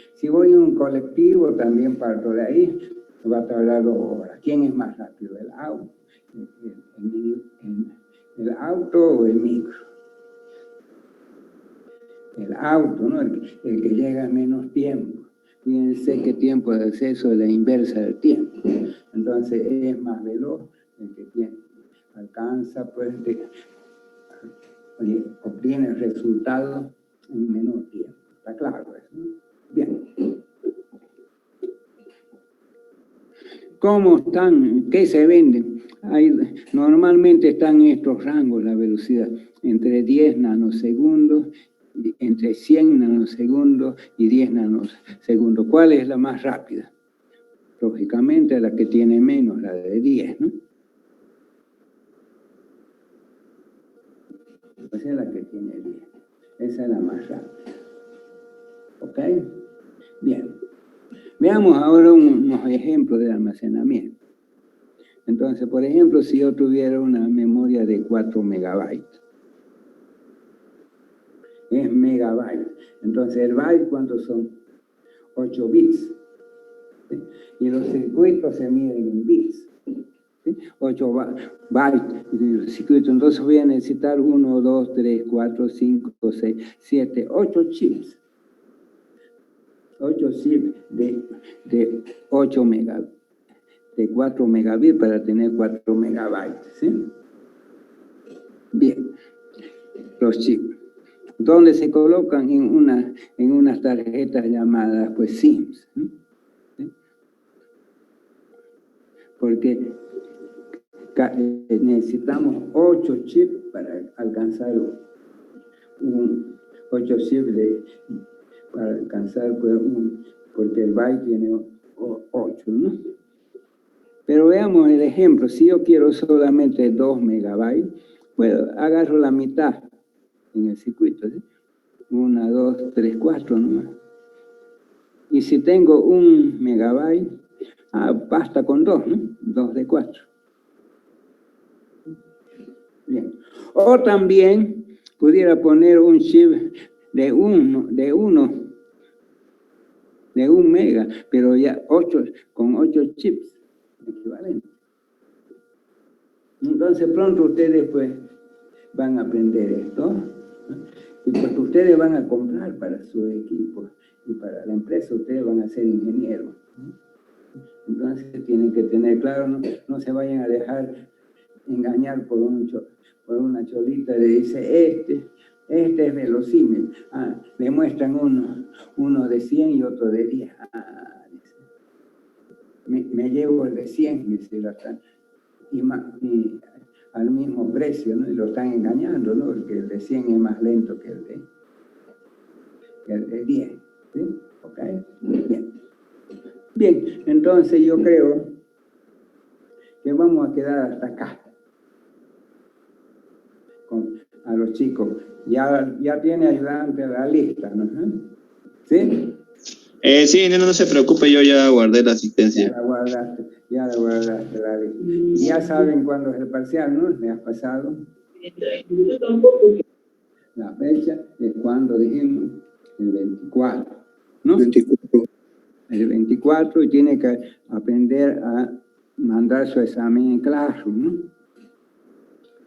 un colectivo, también parto de ahí, va a tardar 2 horas. ¿Quién es más rápido? ¿El auto? ¿El auto o el micro? El auto, ¿no? El que llega en menos tiempo. Fíjense que tiempo de acceso es la inversa del tiempo. Entonces es más veloz el que alcanza, pues, obtiene el resultado en menor tiempo. ¿Está claro eso? ¿No? Bien. ¿Cómo están? ¿Qué se venden? Normalmente están en estos rangos la velocidad, entre 10 nanosegundos, entre 100 nanosegundos y 10 nanosegundos. ¿Cuál es la más rápida? Lógicamente la que tiene menos, la de 10, ¿no? Esa es la que tiene 10. Esa es la más rápida. ¿Ok? Bien. Veamos ahora unos ejemplos de almacenamiento. Entonces, por ejemplo, si yo tuviera una memoria de 4 megabytes, es megabyte. Entonces, el byte, ¿cuántos son? 8 bits. ¿Sí? Y los circuitos se miden en bits. ¿Sí? 8 bytes de circuito. Entonces voy a necesitar 1, 2, 3, 4, 5, 6, 7, 8 chips. 8 chips de 8 megabits. De 4 megabits para tener 4 megabytes. ¿Sí? Bien. Los chips. ¿Dónde se colocan? En unas tarjetas llamadas, pues, SIMs. ¿Sí? Porque necesitamos 8 chips para alcanzar 8 chips para alcanzar, pues, porque el byte tiene 8, ¿no? Pero veamos el ejemplo. Si yo quiero solamente 2 megabytes, pues agarro la mitad en el circuito, ¿sí? 1, 2, 3, 4 nomás. Y si tengo 1 megabyte, basta con 2, ¿no? 2 de 4. Bien. O también pudiera poner un chip de 1 mega, pero ya con 8 chips equivalentes. Entonces pronto ustedes, pues, van a aprender esto, ¿no? Y porque ustedes van a comprar para su equipo y para la empresa ustedes van a ser ingenieros, ¿no? Entonces tienen que tener claro, no se vayan a dejar engañar por una cholita que dice, este es velocímetro. Le muestran uno de 100 y otro de 10. Me llevo el de 100, dice, y al mismo precio, ¿no? Y lo están engañando, ¿no? Porque el de 100 es más lento que el de 10. ¿Sí? ¿Ok? Bien. Bien, entonces yo creo que vamos a quedar hasta acá. A los chicos. Ya tiene ayudante a la lista, ¿no? ¿Sí? Sí, no se preocupe, yo ya guardé la asistencia. Ya la guardaste la lista. Y ya saben cuándo es el parcial, ¿no? ¿Le has pasado? La fecha es cuando dijimos el 24, ¿no? 24. El 24 y tiene que aprender a mandar su examen en Classroom, ¿no?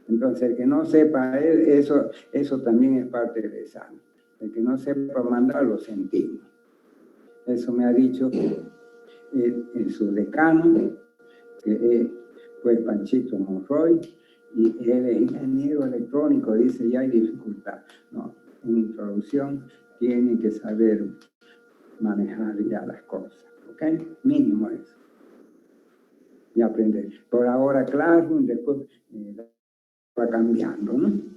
Entonces, el que no sepa eso también es parte del examen. El que no sepa mandar, lo sentimos. Eso me ha dicho el subdecano, que es pues Panchito Monroy, y él es ingeniero electrónico, dice, ya hay dificultad. No, en introducción tienen que saber manejar ya las cosas, ¿ok? Mínimo eso. Y aprender. Por ahora Classroom, después va cambiando, ¿no?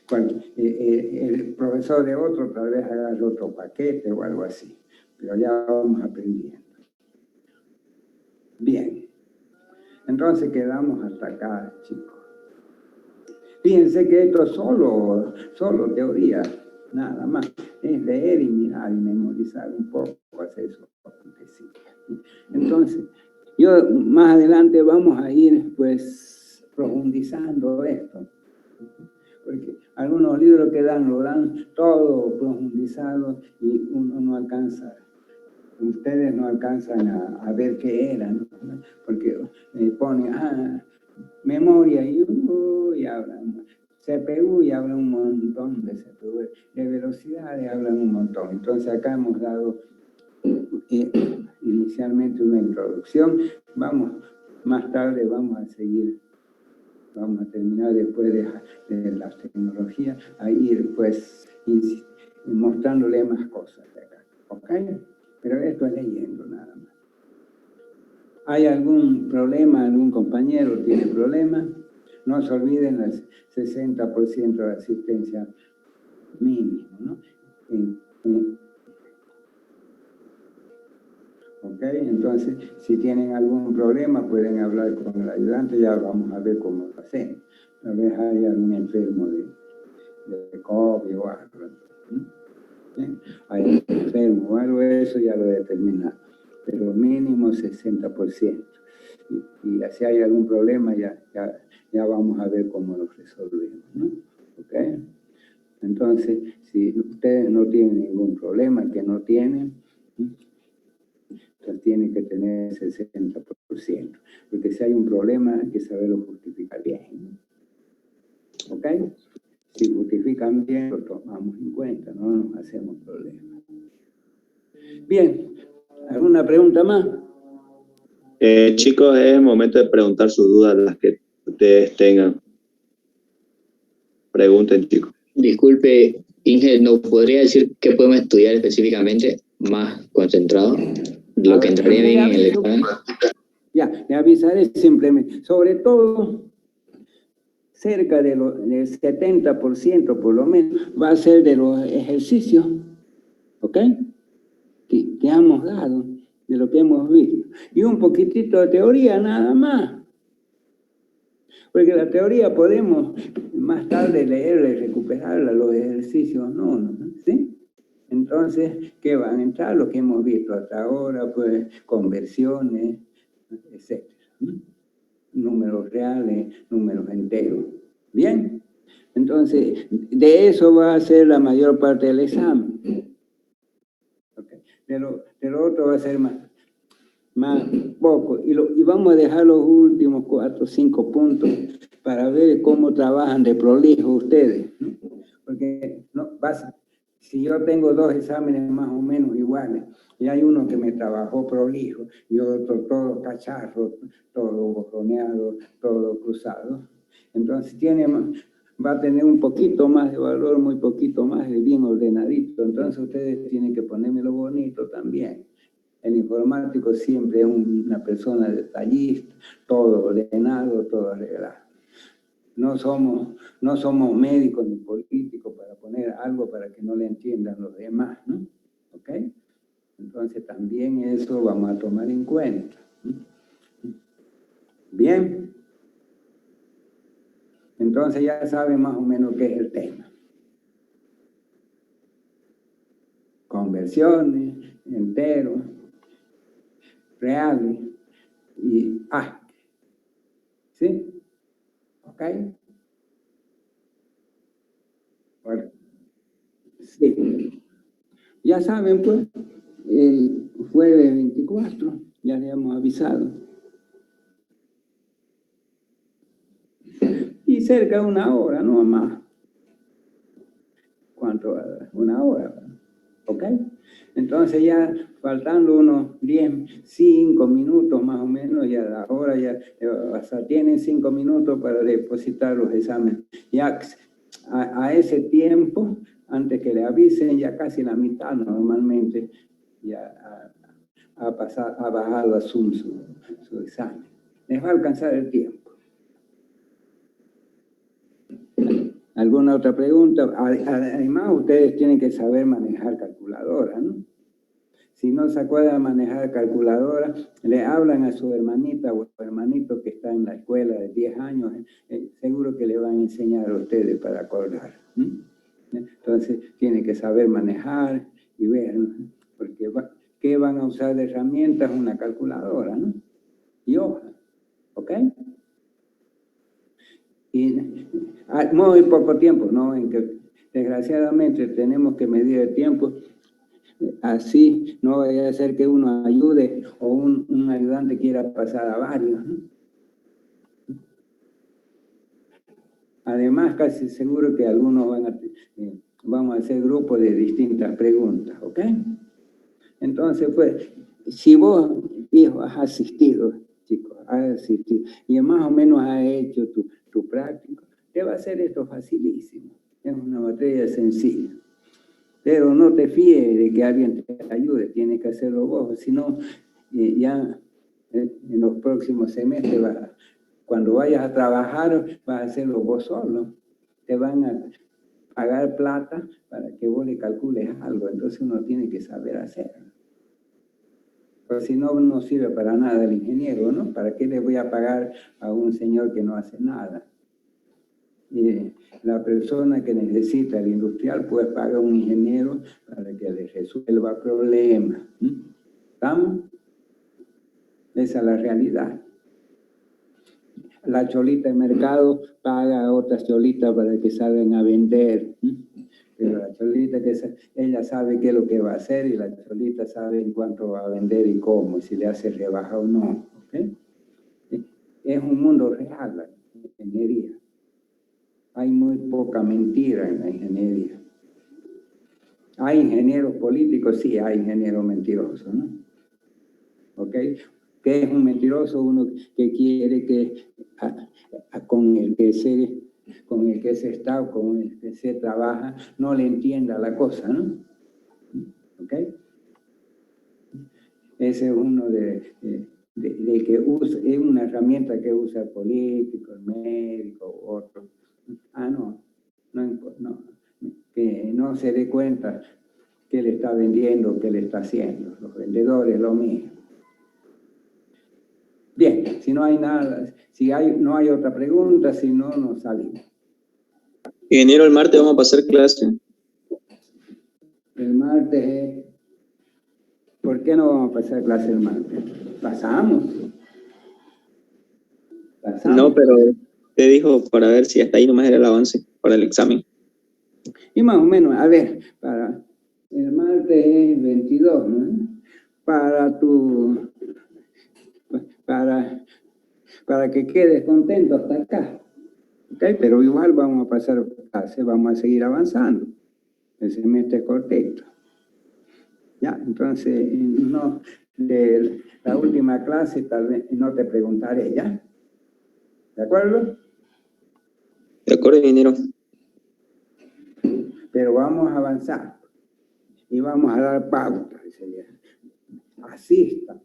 Cuando, el profesor de otro tal vez haga otro paquete o algo así, pero ya vamos aprendiendo. Bien, entonces quedamos hasta acá, chicos. Fíjense que esto es solo teoría, nada más. Es leer y mirar y memorizar un poco, hacer eso. Entonces, yo más adelante vamos a ir pues profundizando esto. Porque algunos libros que dan, lo dan todo profundizado y uno no alcanza, ustedes no alcanzan a ver qué eran, ¿no? Porque ponen, memoria y hablan, CPU y hablan un montón de CPU, de velocidad y hablan un montón. Entonces acá hemos dado inicialmente una introducción, más tarde vamos a seguir. Vamos a terminar después de las tecnologías, a ir pues mostrándole más cosas de acá, ¿ok? Pero esto es leyendo nada más. ¿Hay algún problema? ¿Algún compañero tiene problema? No se olviden el 60% de asistencia mínimo, ¿no? ¿Ok? Entonces, si tienen algún problema, pueden hablar con el ayudante, ya vamos a ver cómo lo hacemos. Tal vez haya algún enfermo de COVID o algo. ¿Sí? Hay enfermo o algo, eso ya lo determinamos. Pero mínimo 60%. Y si hay algún problema, ya vamos a ver cómo lo resolvemos, ¿no? ¿Ok? Entonces, si ustedes no tienen ningún problema, que no tienen, entonces tiene que tener 60%, porque si hay un problema hay que saberlo justificar bien, ¿ok? Si justifican bien lo tomamos en cuenta, no nos hacemos problemas. Bien, ¿alguna pregunta más? Chicos, es el momento de preguntar sus dudas, las que ustedes tengan. Pregunten, chicos. Disculpe, Inge, ¿nos podría decir qué podemos estudiar específicamente más concentrado? Lo que entraría bien en el examen. Ya, le avisaré simplemente. Sobre todo, cerca del 70% por lo menos va a ser de los ejercicios, ¿ok? Que hemos dado, de lo que hemos visto. Y un poquitito de teoría nada más. Porque la teoría podemos más tarde leerla y recuperarla, los ejercicios no, ¿sí? Entonces, ¿qué van a entrar? Lo que hemos visto hasta ahora, pues, conversiones, etc. Números reales, números enteros. ¿Bien? Entonces, de eso va a ser la mayor parte del examen. Okay. De lo otro va a ser más poco. Y vamos a dejar los últimos 4 o 5 puntos para ver cómo trabajan de prolijo ustedes, ¿no? Porque no pasa. Si yo tengo 2 exámenes más o menos iguales, y hay uno que me trabajó prolijo, y otro todo cacharro, todo borroneado, todo cruzado, entonces va a tener un poquito más de valor, muy poquito más, y bien ordenadito. Entonces ustedes tienen que ponérmelo bonito también. El informático siempre es una persona detallista, todo ordenado, todo arreglado. No somos médicos ni políticos para poner algo para que no le entiendan los demás, ¿no? ¿Ok? Entonces también eso vamos a tomar en cuenta. Bien. Entonces ya saben más o menos qué es el tema. Conversiones, enteros, reales y ¿sí? ¿Ok? Bueno, sí. Ya saben, pues, el jueves 24, ya le hemos avisado. Y cerca de 1 hora, no más. ¿Cuánto va a dar? 1 hora, ¿ok? Entonces ya faltando unos 5 minutos más o menos, ya ahora ya hasta tienen 5 minutos para depositar los exámenes. Ya a ese tiempo antes que le avisen, ya casi la mitad normalmente ya ha bajado a Zoom su examen. Les va a alcanzar el tiempo. ¿Alguna otra pregunta? Además, ustedes tienen que saber manejar calculadora, ¿no? Si no se acuerdan manejar calculadora, le hablan a su hermanita o hermanito que está en la escuela de 10 años, seguro que le van a enseñar a ustedes para acordar. Entonces, tienen que saber manejar y ver, ¿no? Porque ¿qué van a usar de herramientas? Una calculadora, ¿no? Y hoja, ¿ok? Y muy poco tiempo, ¿no? En que desgraciadamente tenemos que medir el tiempo. Así no vaya a ser que uno ayude o un ayudante quiera pasar a varios, ¿no? Además, casi seguro que algunos vamos a hacer grupos de distintas preguntas, ¿ok? Entonces, pues, si vos, hijo, has asistido, chicos, has asistido, y más o menos has hecho tu práctico, te va a hacer esto facilísimo. Es una materia sencilla. Pero no te fíes de que alguien te ayude, tienes que hacerlo vos, si no, ya en los próximos semestres, cuando vayas a trabajar, vas a hacerlo vos solo. Te van a pagar plata para que vos le calcules algo, entonces uno tiene que saber hacerlo. Pues si no, no sirve para nada el ingeniero, ¿no? ¿Para qué le voy a pagar a un señor que no hace nada? Y la persona que necesita el industrial puede pagar a un ingeniero para que le resuelva problemas. ¿Estamos? Esa es la realidad. La cholita de mercado paga a otras cholitas para que salgan a vender. Pero la cholita, ella sabe qué es lo que va a hacer y la cholita sabe en cuánto va a vender y cómo, si le hace rebaja o no. ¿Okay? Es un mundo real la ingeniería. Hay muy poca mentira en la ingeniería. ¿Hay ingenieros políticos? Sí, hay ingenieros mentirosos, ¿no? ¿Ok? ¿Qué es un mentiroso? Uno que quiere que con el que se está o con el que se trabaja no le entienda la cosa, ¿no? ¿Ok? Ese es uno de que usa, es una herramienta que usa el político, el médico, otro. No, que no se dé cuenta qué le está vendiendo, qué le está haciendo. Los vendedores, lo mismo. Bien, si no hay nada, no hay otra pregunta, si no, nos salimos. Ingeniero, el martes vamos a pasar clase. El martes, ¿por qué no vamos a pasar clase el martes? Pasamos. No, pero te dijo para ver si hasta ahí nomás era el avance para el examen. Y más o menos, a ver, para el martes es 22, ¿no? Para que quedes contento hasta acá. ¿Okay? Pero igual vamos a pasar clase, vamos a seguir avanzando. El semestre es cortito. Ya, entonces, no, de la última clase tal vez no te preguntaré, ¿ya? ¿De acuerdo? De acuerdo, ingeniero. Pero vamos a avanzar y vamos a dar pautas. Asistan.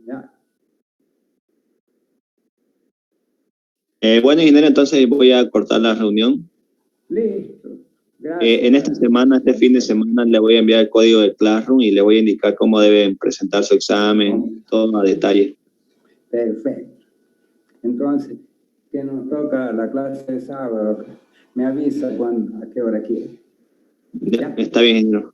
¿Ya? Bueno, ingeniero, entonces voy a cortar la reunión. Listo. Gracias. En esta semana, este fin de semana, le voy a enviar el código del Classroom y le voy a indicar cómo deben presentar su examen, todo a detalle. Perfecto. Entonces, que nos toca la clase de sábado, me avisa a qué hora quiere. ¿Ya? Está bien, ingeniero.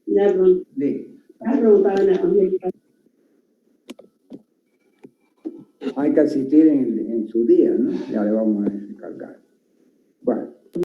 Hay que asistir en su día, ¿no? Ya le vamos a descargar.